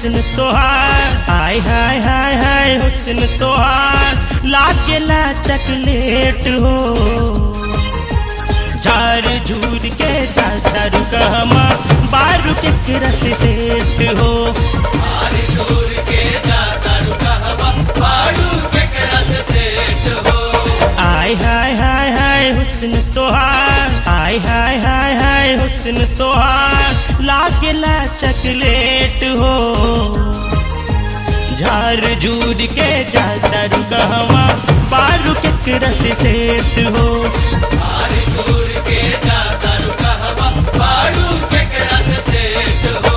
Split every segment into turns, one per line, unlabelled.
हुस्न तोहार, हाय हाय हाय हाय हुस्न तोहार लागेला चकलेट हो। झार झूर के जाता रुकमा बारू के रस सेट हो।
झार झूर के जाता रुकमा बारू के रस सेट हो।
आय हाय हाय हाय हुस्न तोहार, हाय हाय हाय हाय हुस्न तोहार लागेला चकलेट हो। झार झूर के जाता रुकमा बारू के रस सेट हो।
झार झूर के जाता रुकमा बारू के रस सेट हो।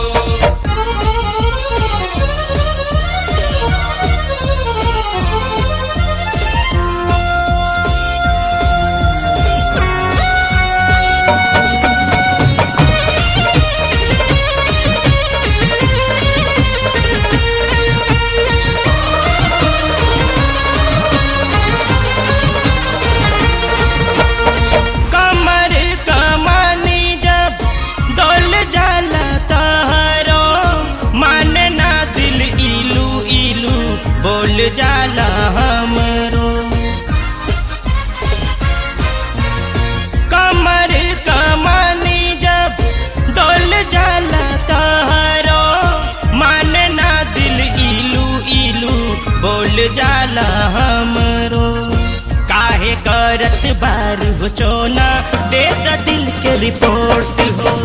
जाला हमरो कमर कमानी जब डोल जाला तहरो माने ना दिल इलू इलू बोल जाला हमरो। काहे करत बार हो चोना दे द दिल के रिपोर्ट हो।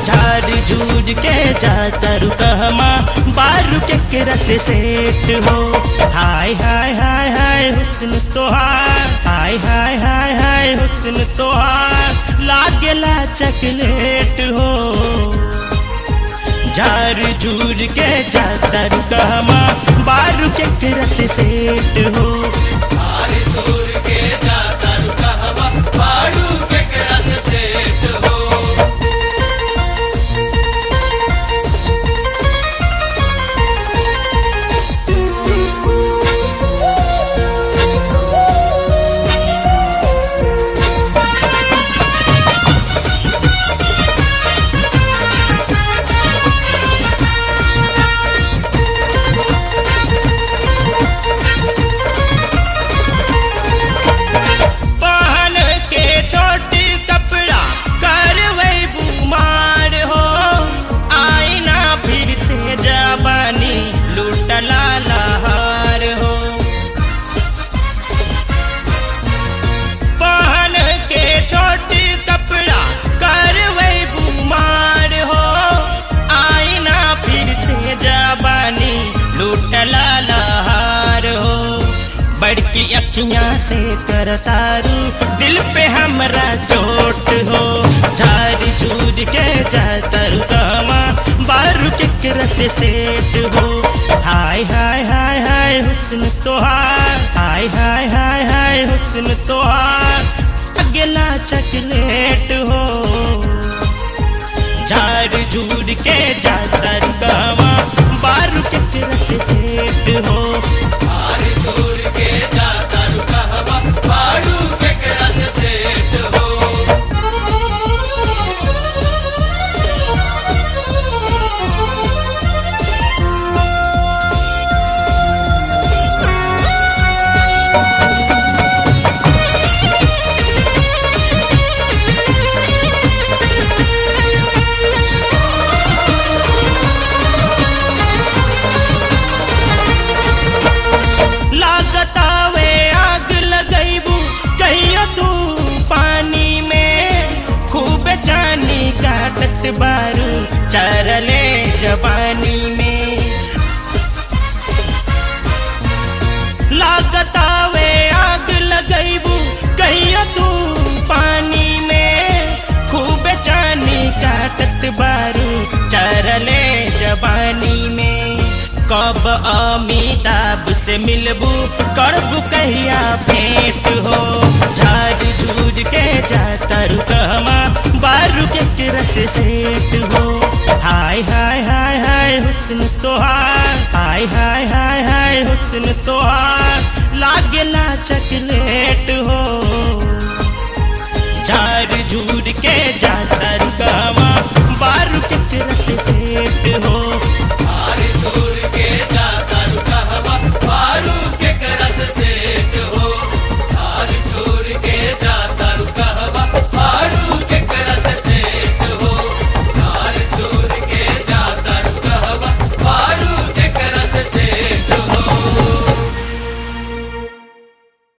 झार झूर के जाता रुकमा बारू के रस सेट हो। हाय हाय हाय हाय हुस्न तोहार, हाय हाय हाय हाय हुस्न तोहार लागेला चकलेट हो। झार झूर के जाता रुकमा बारू के रस सेट हो।
झार झूर के जाता रुकमा बारू के रस सेट हो।
बड़की अखियां से करतारू दिल पे हमरा चोट हो। झार झूर के जाता रुकमा बारू के रस सेट हो। हाय हाय हाय हाय हुस्न तोहार, हाय हाय हाय हाय हुस्न तोहार अगला चकलेट हो। झार झूर के जाता रुकमा बारू के रस सेट हो।
झार झूर के जाता रुकमा बारू के रस सेट हो।
बारू चरले जवानी में लागतावे आग लगैबू कहियो तू पानी में। खूब चानी काटत बारू चरले जवानी में। कब अमिताभ से मिलबू करबू कहिया भेंट हो। झार झूर के जाता रुकमा बारू के रस सेट हो। हाय हाय हाय हाय हुस्न तोहार, हाय हाय हाय हाय हुस्न तोहार लागेला चकलेट हो।